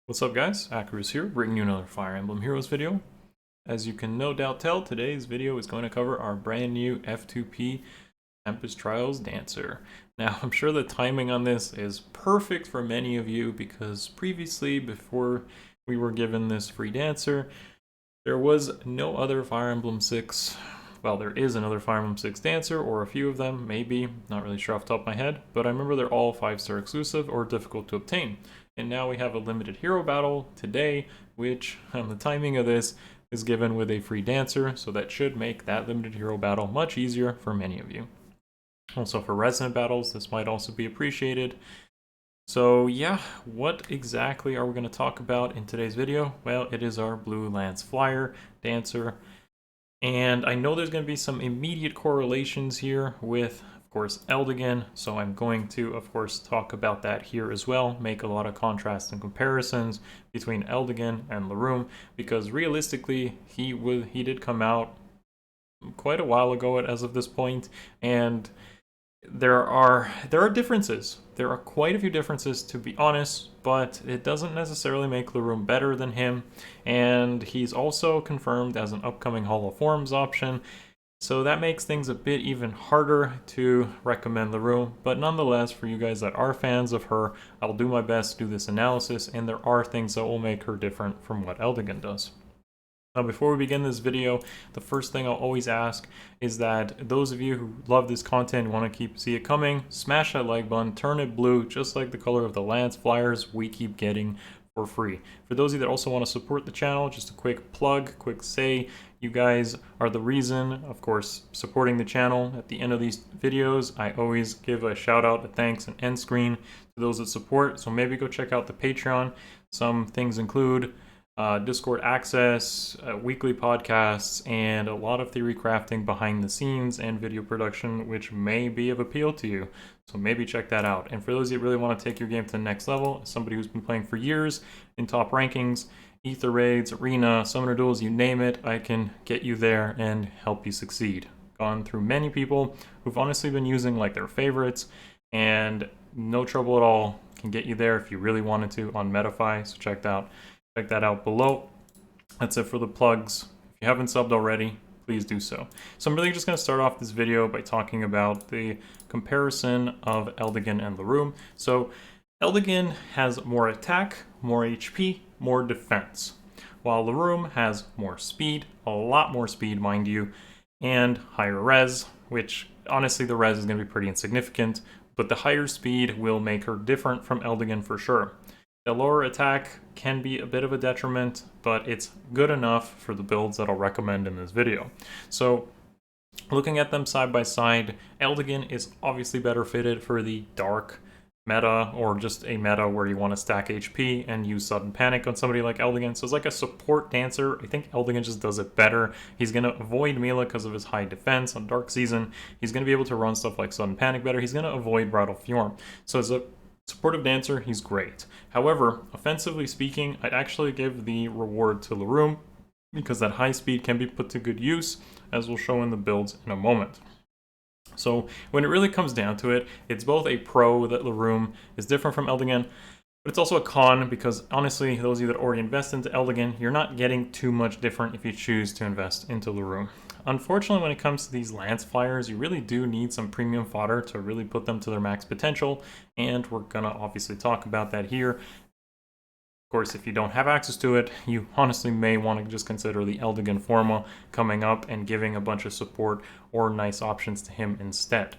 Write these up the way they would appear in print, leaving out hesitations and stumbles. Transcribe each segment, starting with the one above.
What's up guys, Akariss here, bringing you another Fire Emblem Heroes video. As you can no doubt tell, today's video is going to cover our brand new F2P Tempest Trials Dancer. Now, I'm sure the timing on this is perfect for many of you because previously, before we were given this free Dancer, there was no other Fire Emblem 6. Well, there is another Fire Emblem 6 Dancer, or a few of them, maybe, not really sure off the top of my head, but I remember they're all 5-star exclusive or difficult to obtain. And now we have a limited hero battle today, which, on the timing of this, is given with a free Dancer, so that should make that limited hero battle much easier for many of you. Also for resident battles, this might also be appreciated. So yeah, what exactly are we going to talk about in today's video? Well, it is our Blue Lance Flyer Dancer. And I know there's going to be some immediate correlations here with, of course, Eldigan, so I'm going to, of course, talk about that here as well, make a lot of contrasts and comparisons between Eldigan and Larum, because realistically, he did come out quite a while ago as of this point, and there are differences. There are quite a few differences, to be honest, but it doesn't necessarily make Larum better than him, and he's also confirmed as an upcoming Hall of Forms option, so that makes things a bit even harder to recommend Larum, but nonetheless, for you guys that are fans of her, I'll do my best to do this analysis, and there are things that will make her different from what Eldigan does. Now, before we begin this video, the first thing I'll always ask is that those of you who love this content and want to see it coming, smash that like button, turn it blue, just like the color of the Lance flyers we keep getting for free. For those of you that also want to support the channel, just a quick plug, quick say, you guys are the reason, of course, supporting the channel. At the end of these videos, I always give a shout out, a thanks, and end screen to those that support, so maybe go check out the Patreon. Some things include Discord access, weekly podcasts, and a lot of theory crafting behind the scenes and video production, which may be of appeal to you. So maybe check that out. And for those that really want to take your game to the next level, somebody who's been playing for years in top rankings, Aether Raids, Arena, Summoner Duels, you name it, I can get you there and help you succeed. Gone through many people who've honestly been using like their favorites, and no trouble at all, can get you there if you really wanted to on Metafy, so check that out below. That's it for the plugs. If you haven't subbed already, please do so. So I'm really just going to start off this video by talking about the comparison of Eldigan and Larum. So Eldigan has more attack, more HP, more defense, while Larum has more speed, a lot more speed, mind you, and higher res, which honestly the res is going to be pretty insignificant, but the higher speed will make her different from Eldigan for sure. The lower attack can be a bit of a detriment, but it's good enough for the builds that I'll recommend in this video. So, looking at them side by side, Eldigan is obviously better fitted for the dark meta, or just a meta where you want to stack HP and use sudden panic on somebody like Eldigan. So it's like a support dancer. I think Eldigan just does it better. He's going to avoid Mila because of his high defense on Dark Season. He's going to be able to run stuff like sudden panic better. He's going to avoid Bridal Larum. So as a supportive dancer, he's great. However, offensively speaking, I'd actually give the reward to Larum because that high speed can be put to good use, as we'll show in the builds in a moment. So when it really comes down to it, it's both a pro that Larum is different from Eldigan, but it's also a con because honestly, those of you that already invest into Eldigan, you're not getting too much different if you choose to invest into Larum. Unfortunately, when it comes to these Lance Flyers, you really do need some premium fodder to really put them to their max potential, and we're gonna obviously talk about that here. Of course, if you don't have access to it, you honestly may want to just consider the Eldigan Forma coming up and giving a bunch of support or nice options to him instead.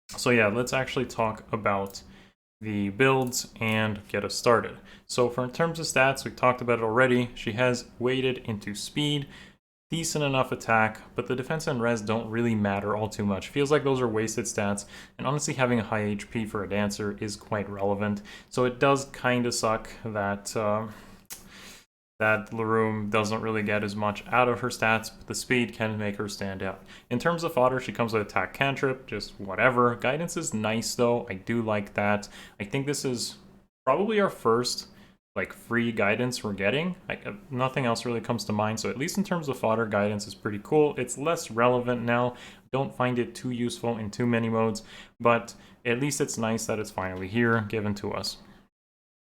So yeah, let's actually talk about the builds and get us started. So in terms of stats, we talked about it already. She has weighted into speed, decent enough attack, but the defense and res don't really matter all too much. Feels like those are wasted stats, and honestly having a high HP for a dancer is quite relevant. So it does kind of suck that that Larum doesn't really get as much out of her stats, but the speed can make her stand out. In terms of fodder, she comes with attack cantrip, just whatever. Guidance is nice though, I do like that. I think this is probably our first like free guidance we're getting. Nothing else really comes to mind, so at least in terms of fodder, guidance is pretty cool. It's less relevant now. Don't find it too useful in too many modes, but at least it's nice that it's finally here, given to us.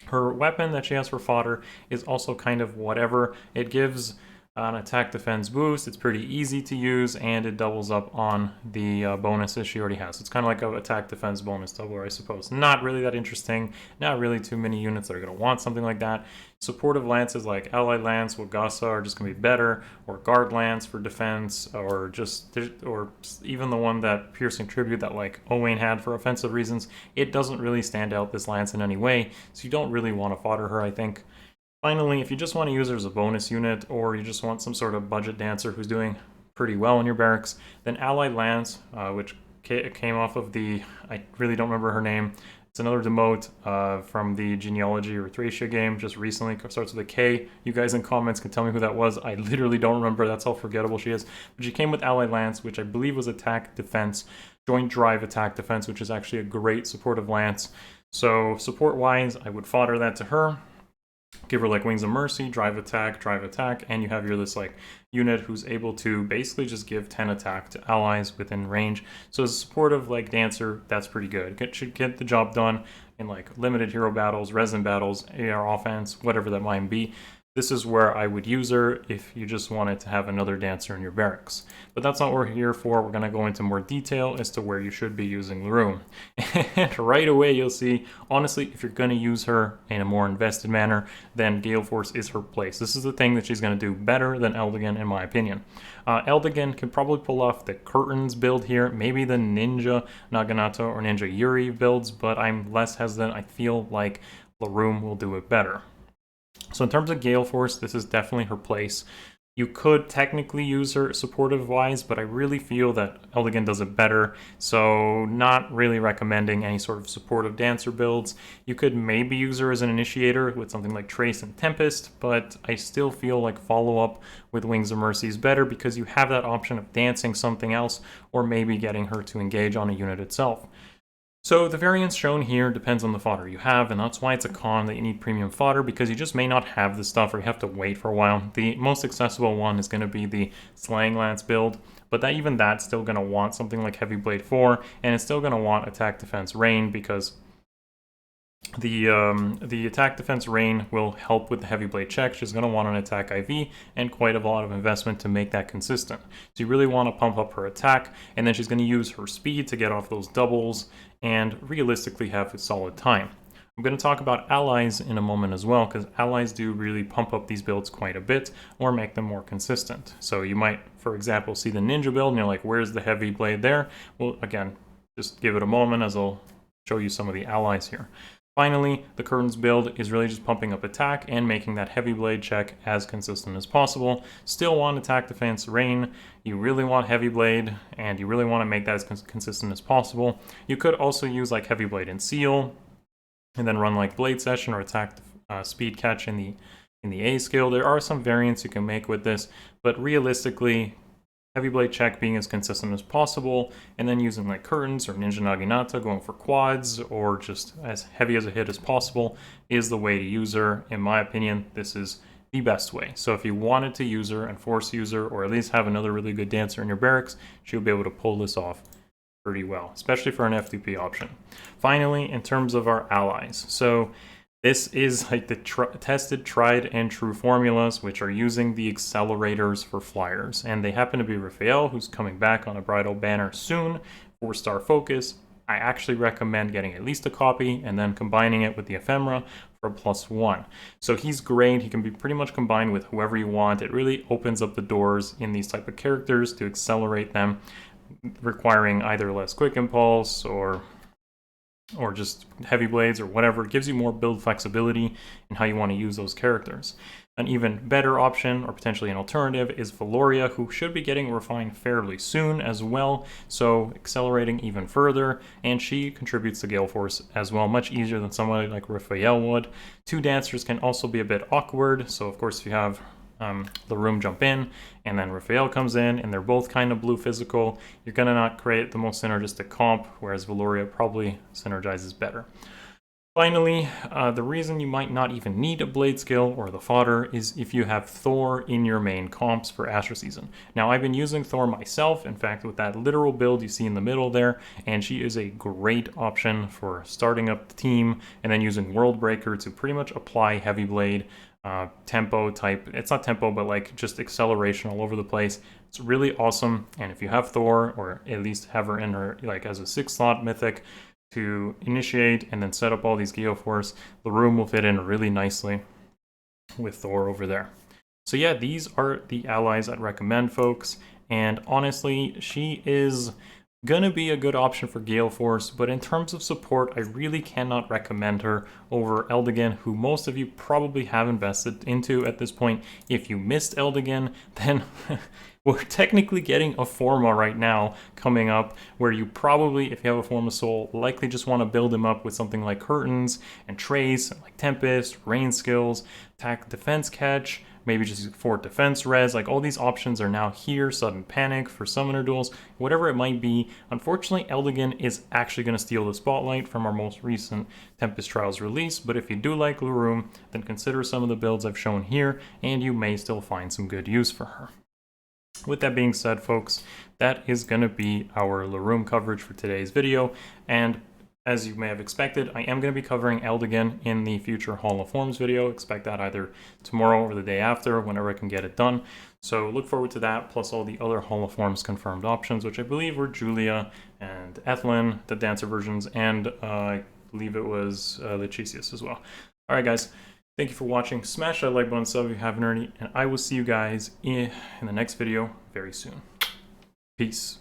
Her weapon that she has for fodder is also kind of whatever. It gives an attack defense boost. It's pretty easy to use, and it doubles up on the bonuses she already has. It's kind of like an attack defense bonus doubler, I suppose. Not really that interesting. Not really too many units that are going to want something like that. Supportive lances like Allied Lance, Wagasa are just going to be better, or Guard Lance for defense, or even the one that Piercing Tribute that like Owain had for offensive reasons. It doesn't really stand out, this lance, in any way, so you don't really want to fodder her, I think. Finally, if you just want to use her as a bonus unit, or you just want some sort of budget dancer who's doing pretty well in your barracks, then Allied Lance, which came off of I really don't remember her name. It's another demote from the Genealogy or Thracia game just recently. It starts with a K. You guys in comments can tell me who that was. I literally don't remember. That's how forgettable she is. But she came with Allied Lance, which I believe was attack defense, joint drive attack defense, which is actually a great supportive lance. So support-wise, I would fodder that to her. Give her like Wings of Mercy, drive attack, and you have your this like unit who's able to basically just give 10 attack to allies within range. So as a supportive like dancer, that's pretty good. Should get the job done in like limited hero battles, resin battles, AR offense, whatever that might be. This is where I would use her if you just wanted to have another dancer in your barracks. But that's not what we're here for. We're going to go into more detail as to where you should be using Larum. And right away you'll see, honestly, if you're going to use her in a more invested manner, then Gale Force is her place. This is the thing that she's going to do better than Eldigan, in my opinion. Eldigan can probably pull off the Curtains build here, maybe the Ninja Naginata or Ninja Yuri builds, but I'm less hesitant. I feel like Larum will do it better. So in terms of Gale Force, this is definitely her place. You could technically use her supportive-wise, but I really feel that Eldigan does it better, so not really recommending any sort of supportive dancer builds. You could maybe use her as an initiator with something like Trace and Tempest, but I still feel like follow-up with Wings of Mercy is better because you have that option of dancing something else, or maybe getting her to engage on a unit itself. So the variance shown here depends on the fodder you have, and that's why it's a con that you need premium fodder, because you just may not have the stuff or you have to wait for a while. The most accessible one is going to be the Slaying Lance build, but that's still going to want something like Heavy Blade 4, and it's still going to want Attack Defense Rain, because the attack defense rain will help with the heavy blade check. She's going to want an attack IV and quite a lot of investment to make that consistent. So you really want to pump up her attack, and then she's going to use her speed to get off those doubles and realistically have a solid time. I'm going to talk about allies in a moment as well, because allies do really pump up these builds quite a bit or make them more consistent. So you might, for example, see the ninja build and you're like, where's the heavy blade there? Well, again, just give it a moment as I'll show you some of the allies here. Finally, the Curtains build is really just pumping up attack and making that heavy blade check as consistent as possible. Still want attack defense rain, you really want heavy blade, and you really want to make that as consistent as possible. You could also use like heavy blade and seal, and then run like blade session or attack speed catch in the A skill. There are some variants you can make with this, but realistically, heavy blade check being as consistent as possible, and then using like Curtains or Ninja Naginata, going for quads or just as heavy as a hit as possible is the way to use her. In my opinion, this is the best way. So if you wanted to use her and force use her, or at least have another really good dancer in your barracks, she'll be able to pull this off pretty well, especially for an F2P option. Finally, in terms of our allies, so this is like the tested, tried, and true formulas, which are using the accelerators for flyers. And they happen to be Raphael, who's coming back on a bridal banner soon, 4-star focus. I actually recommend getting at least a copy and then combining it with the ephemera for a +1. So he's great. He can be pretty much combined with whoever you want. It really opens up the doors in these type of characters to accelerate them, requiring either less quick impulse or just heavy blades or whatever. It gives you more build flexibility in how you want to use those characters. An even better option, or potentially an alternative, is Valoria, who should be getting refined fairly soon as well, so accelerating even further, and she contributes to Gale Force as well, much easier than somebody like Raphael would. Two dancers can also be a bit awkward, so of course if you have Larum jump in, and then Raphael comes in, and they're both kind of blue physical, you're going to not create the most synergistic comp, whereas Valoria probably synergizes better. Finally, the reason you might not even need a blade skill or the fodder is if you have Thor in your main comps for Astra Season. Now, I've been using Thor myself, in fact, with that literal build you see in the middle there, and she is a great option for starting up the team and then using World Breaker to pretty much apply Heavy Blade, tempo type. It's not tempo, but like just acceleration all over the place. It's really awesome, and if you have Thor, or at least have her in her like as a 6-slot mythic, to initiate and then set up all these Geoforce, the room will fit in really nicely with Thor over there. So yeah, these are the allies I'd recommend, folks, and honestly, she is gonna be a good option for Gale Force, but in terms of support, I really cannot recommend her over Eldigan, who most of you probably have invested into at this point. If you missed Eldigan, then we're technically getting a Forma right now coming up, where you probably, if you have a Forma Soul, likely just want to build him up with something like Curtains and Trace, and like Tempest, Rain Skills, Attack Defense Catch, maybe just Fort Defense Res. Like, all these options are now here. Sudden Panic for Summoner Duels, whatever it might be. Unfortunately, Eldigan is actually going to steal the spotlight from our most recent Tempest Trials release, but if you do like Larum, then consider some of the builds I've shown here, and you may still find some good use for her. With that being said, folks, that is going to be our Larum coverage for today's video, and as you may have expected, I am going to be covering Eldigan in the future Hall of Forms video. Expect that either tomorrow or the day after, whenever I can get it done. So look forward to that, plus all the other Hall of Forms confirmed options, which I believe were Julia and Ethlyn, the dancer versions, and I believe it was Lechisius as well. All right, guys. Thank you for watching. Smash that like button, sub if you haven't already, and I will see you guys in the next video very soon. Peace.